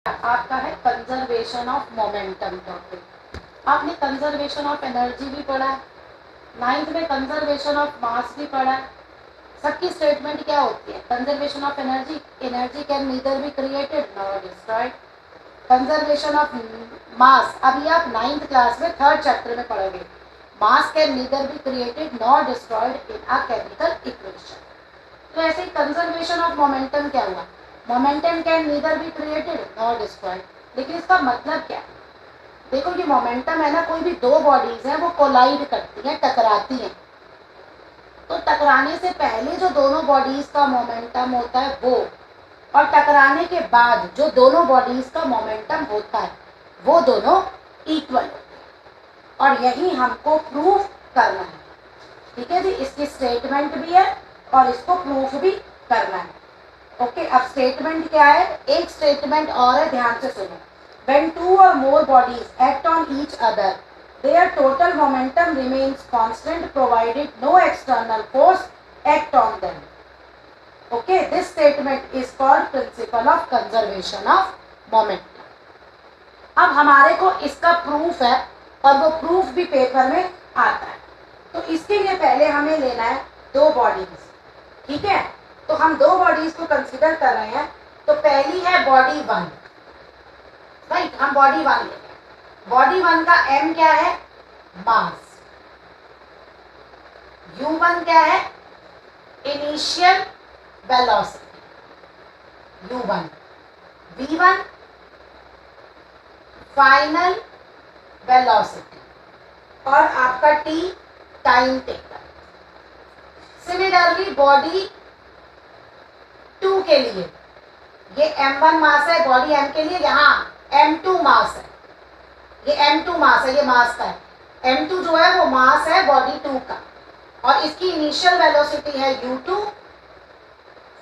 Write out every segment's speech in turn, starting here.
आपका है conservation of momentum topic. आपने कंजर्वेशन ऑफ एनर्जी भी पढ़ा है, 9th में कंजर्वेशन ऑफ मास भी पढ़ा है। सबकी स्टेटमेंट क्या होती है? Conservation of energy, energy can neither be created nor destroyed. Conservation of mass, अभी आप 9th क्लास में 3rd चैप्टर में पढ़ोगे। मास can neither be created nor destroyed in a chemical equation. तो ऐसे ही कंजर्वेशन ऑफ मोमेंटम क्या हुआ? Momentum can neither be created nor destroyed. लेकिन इसका मतलब क्या है? देखो ये मोमेंटम है ना, कोई भी दो बॉडीज हैं वो कोलाइड करती हैं, टकराती हैं। तो टकराने से पहले जो दोनों बॉडीज का मोमेंटम होता है वो, और टकराने के बाद जो दोनों बॉडीज का मोमेंटम होता है वो दोनों इक्वल होते हैं। और यही हमको प्रूफ करना है। ठीक है जी, इसकी स्टेटमेंट भी है और इसको प्रूफ भी करना है। ओके, अब स्टेटमेंट क्या है? एक स्टेटमेंट और है, ध्यान से सुनो। When two or more bodies act on each other, their total momentum remains constant provided no external force act on them. Okay, this statement is called principle of conservation of momentum. अब हमारे को इसका proof है और वो proof भी paper में आता है। तो इसके लिए पहले हमें लेना है दो बॉडीज। ठीक है, तो हम दो बॉडीज को कंसीडर कर रहे हैं। तो पहली है बॉडी 1, राइट, हम बॉडी 1 लेते हैं। बॉडी 1 का m क्या है? मास। u1 क्या है? Initial velocity u1। v1 final velocity, और आपका t time taken. Similarly body 2 के लिए ये m1 मास है, बॉडी m के लिए यहाँ m2 मास है। ये m2 मास है, ये मास का है। m2 जो है वो मास है बॉडी 2 का, और इसकी इनिशियल वेलोसिटी है u2,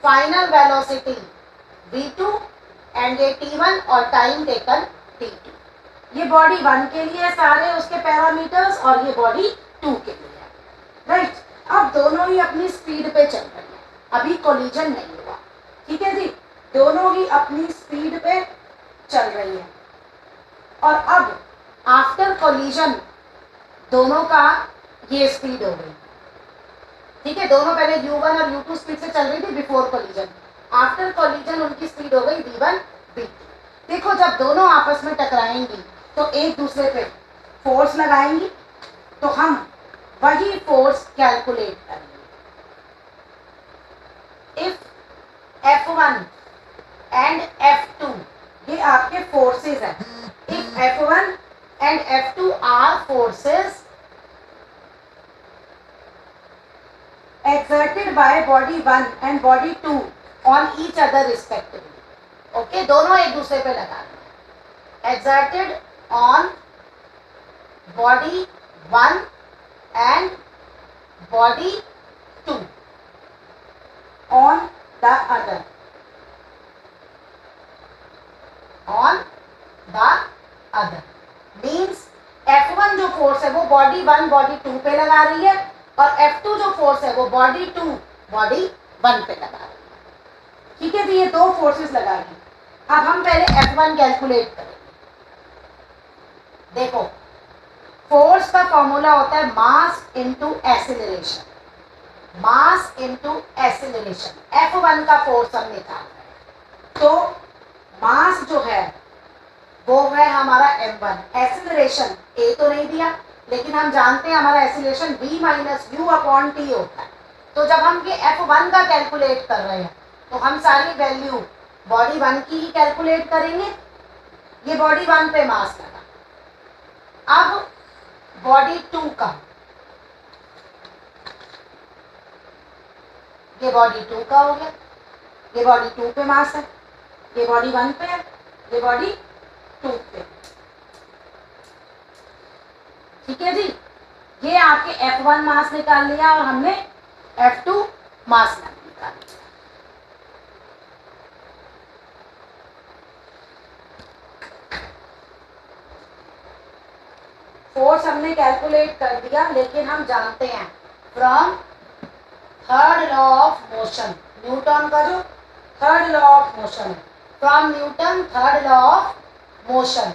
final velocity v2, and ये t1 और टाइम टेकन t2। ये बॉडी 1 के लिए है सारे उसके पैरामीटर्स, और ये बॉडी 2 के लिए है, राइट। अब दोनों ही अपनी स्पीड पे चल रही है, अभी कोलिजन नहीं हुआ। ठीक है जी, दोनों ही अपनी स्पीड पे चल रही है। और अब आफ्टर कोलिजन दोनों का ये स्पीड हो गई। ठीक है, दोनों पहले u1 और u2 स्पीड से चल रही थी बिफोर कोलिजन। आफ्टर कोलिजन उनकी स्पीड हो गई v1 v2। देखो जब दोनों आपस में टकराएंगी तो एक दूसरे पे फोर्स लगाएंगी, तो हम वही फोर्स कैलकुलेट करेंगे। इफ F1 एंड F2 ये आपके फोर्सेस हैं। If F1 and F2 are forces exerted by body 1 and body 2 on each other respectively. Okay, दोनों एक दूसरे पे लगा रहे हैं। exerted on body 1 and body 2 on the other, on the other means F1 जो फोर्स है वो बॉडी 1 बॉडी 2 पे लगा रही है, और F2 जो फोर्स है वो बॉडी 2 बॉडी 1 पे लगा रही है। ठीक है, तो ये दो फोर्सेस लगा रही। अब हम पहले F1 कैलकुलेट करेंगे। देखो फोर्स का फॉर्मूला होता है mass into acceleration. Mass into acceleration, F1 का फोर्स हम निकाल रहे हैं। तो मास जो है वो है हमारा m1। एक्सीलरेशन a तो नहीं दिया, लेकिन हम जानते हैं हमारा acceleration v minus u upon t होता है। तो जब हम ये F1 का कैलकुलेट कर रहे हैं तो हम सारी वैल्यू बॉडी 1 की ही कैलकुलेट करेंगे। ये बॉडी 1 पे मास लगा। अब बॉडी 2 का, ये बॉडी 2 का हो गया, ये बॉडी 2 पे मास है, ये बॉडी 1 पे है, ये बॉडी 2 पे। ठीक है जी, ये आपके F1 मास निकाल लिया और हमने F2 मास निकाल लिया। फोर्स हमने कैलकुलेट कर दिया, लेकिन हम जानते हैं from third law of motion, Newton का जो थर्ड लॉ ऑफ मोशन है, from Newton third law of motion.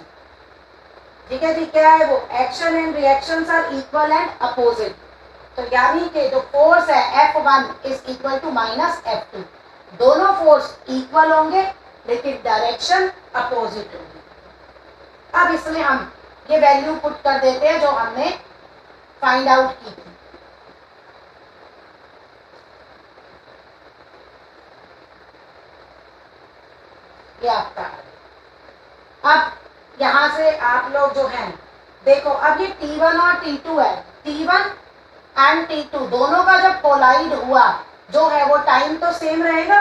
ठीक है जी, क्या है वो? Action and reactions are equal and opposite. तो यानी कि जो फोर्स है F1 is equal to minus F2, दोनों फोर्स इक्वल होंगे लेकिन डायरेक्शन अपोजिट होगी। अब इसमें हम ये वैल्यू पुट कर देते हैं जो हमने फाइंड आउट की थी। ये आपका, अब यहां से आप लोग जो हैं देखो, अब ये T1 और T2 है, T1 एंड T2 दोनों का जब कोलाइड हुआ जो है वो टाइम तो सेम रहेगा।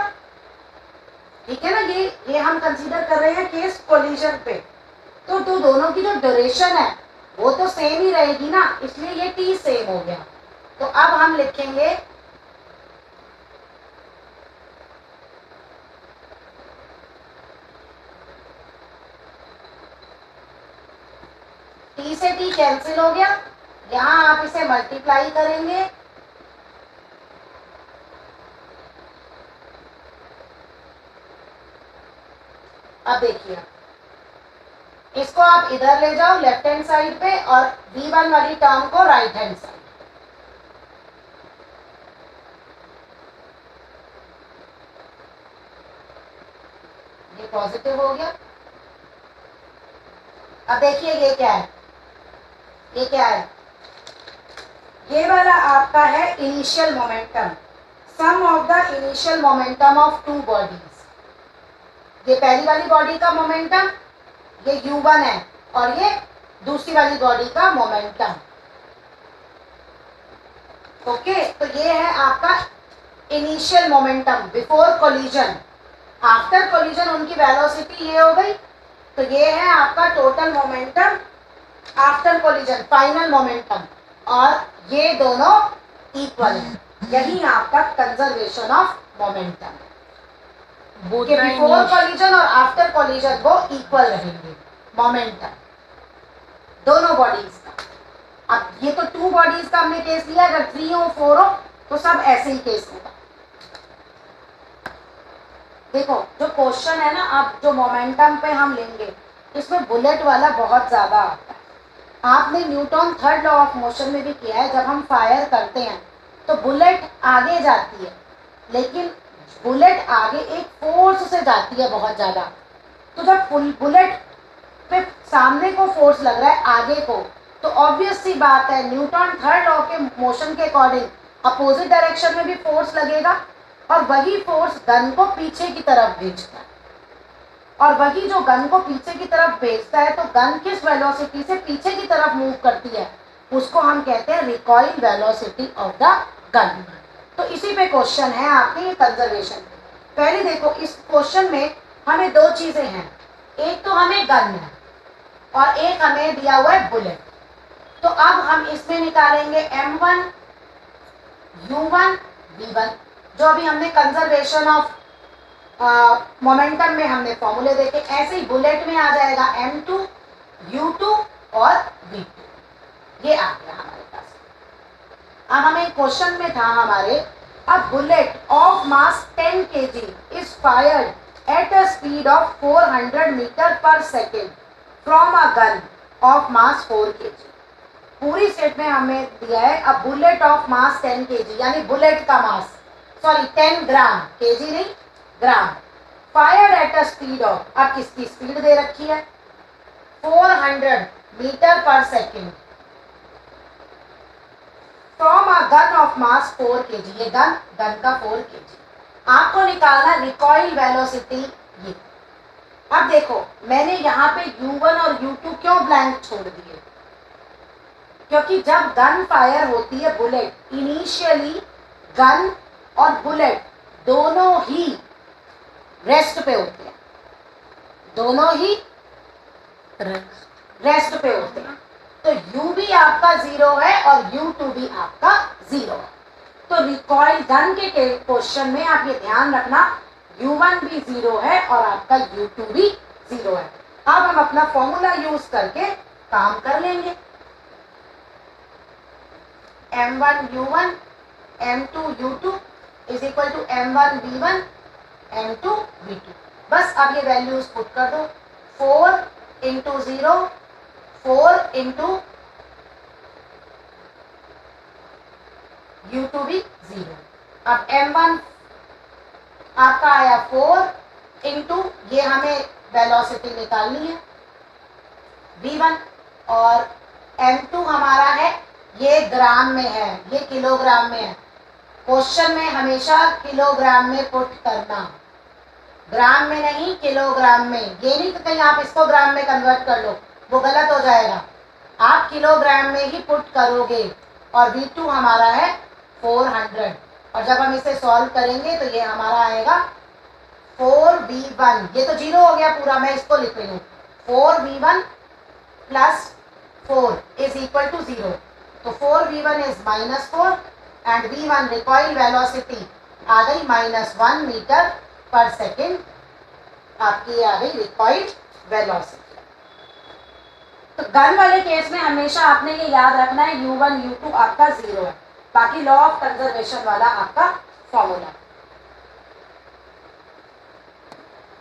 ठीक है ना, ये हम कंसीडर कर रहे हैं केस कोलिजन पे। तो दोनों की जो ड्यूरेशन है वो तो सेम ही रहेगी ना, इसलिए ये T सेम हो गया। तो अब हम लिखेंगे T से T कैंसिल हो गया, यहां आप इसे मल्टीप्लाई करेंगे, अब देखिए इसको आप इधर ले जाओ लेफ्ट हैंड साइड पे और V1 वाली टर्म को राइट हैंड साइड। ये पॉजिटिव हो गया। अब देखिए ये क्या है, ये क्या है? ये वाला आपका है initial momentum, sum of the initial momentum of two bodies. ये पहली वाली बॉडी का मोमेंटम ये U1 है और ये दूसरी वाली बॉडी का मोमेंटम। ओके, तो ये है आपका initial momentum before collision. After collision उनकी वेलोसिटी ये हो गई, तो ये है आपका total momentum after collision, final momentum, और ये दोनों इक्वल है। यही आपका conservation of momentum, before collision और आफ्टर कोलिजन वो इक्वल रहेंगे मोमेंटम दोनों बॉडीज का। अब ये तो टू बॉडीज का हमने केस लिया, अगर 3 हो 4 हो तो सब ऐसे ही केस होगा। देखो जो क्वेश्चन है ना, अब जो मोमेंटम पे हम लेंगे इसमें बुलेट वाला बहुत ज्यादा आता है। आपने Newton third law of motion में भी किया है, जब हम फायर करते हैं तो बुलेट आगे जाती है, लेकिन बुलेट आगे एक फोर्स से जाती है बहुत ज्यादा। तो जब बुलेट पे सामने को फोर्स लग रहा है आगे को, तो ऑब्वियस सी बात है न्यूटन थर्ड लॉ के मोशन के अकॉर्डिंग अपोजिट डायरेक्शन में भी फोर्स लगेगा, और वही फोर्स गन को पीछे की तरफ भेजता है। और वही जो गन को पीछे की तरफ भेजता है, तो गन किस वेलोसिटी से पीछे की तरफ मूव करती है, उसको हम कहते हैं recoil velocity of the gun. तो इसी पे क्वेश्चन है आपके ये कंजर्वेशन। पहले देखो इस क्वेश्चन में हमें दो चीजें हैं, एक तो हमें गन है और एक हमें दिया हुआ है बुलेट। तो अब हम इसमें निकालेंगे M1 U1 V1, जो अभी हमने कंजर्वेशन ऑफ मोमेंटम में हमने फॉर्मूले देखे, ऐसे ही बुलेट में आ जाएगा M2 U2 और V2। ये आ गया हमारे पास। अब हमें क्वेश्चन में था हमारे, a bullet of mass 10 kg is fired at a speed of 400 metre per second from a gun of mass 4 kg। पूरी सेट में हमें दिया है a bullet of mass 10 kg, यानी बुलेट का मास, सॉरी 10 ग्राम, केजी नहीं gram, fired at a speed of, अब किसकी स्पीड दे रखी है 400 metre per second from a gun of mass 4 kg। ये गन का 4 kg। आपको निकालना रिकॉइल वेलोसिटी ये। अब देखो मैंने यहाँ पे U1 और U2 क्यों ब्लैंक छोड़ दिए, क्योंकि जब गन फायर होती है बुलेट, इनिशियली गन और बुलेट दोनों ही रेस्ट पे होते हैं, दोनों ही रेस्ट पे होते हैं। तो U भी आपका 0 है और U2 भी आपका 0 है। तो रिकॉइल गन के क्वेश्चन में आप ये ध्यान रखना, U1 भी 0 है और आपका U2 भी 0 है। अब हम अपना फॉर्मूला यूज करके काम कर लेंगे। M1 U1 M2 U2 is equal to M1 V1 M2 V2। बस अब ये वैल्यूज पुट कर दो, 4 into 0, 4 into u to be 0। अब m1 आपका आया 4 इंटू, ये हमें वेलोसिटी निकालनी है v1, और m2 हमारा है, ये ग्राम में है, ये किलोग्राम में है। क्वेश्चन में हमेशा किलोग्राम में पुट करना, ग्राम में नहीं, किलोग्राम में। ये नहीं कि कहीं आप इसको ग्राम में कन्वर्ट कर लो, वो गलत हो जाएगा। आप किलोग्राम में ही पुट करोगे। और v2 हमारा है 400, और जब हम इसे सॉल्व करेंगे तो ये हमारा आएगा 4v1, ये तो 0 हो गया पूरा, मैं इसको लिख रही हूँ 4v1 plus 4 is equal to 0। तो 4v1 is -4 and v1 recoil velocity आ गई -1 मीटर पर सेकेंड, आपकी आ गई रिकॉइल्ड वेलोसिटी। तो गन वाले केस में हमेशा आपने ये याद रखना है u1 u2 आपका 0 है, बाकी लॉ ऑफ कंजर्वेशन वाला आपका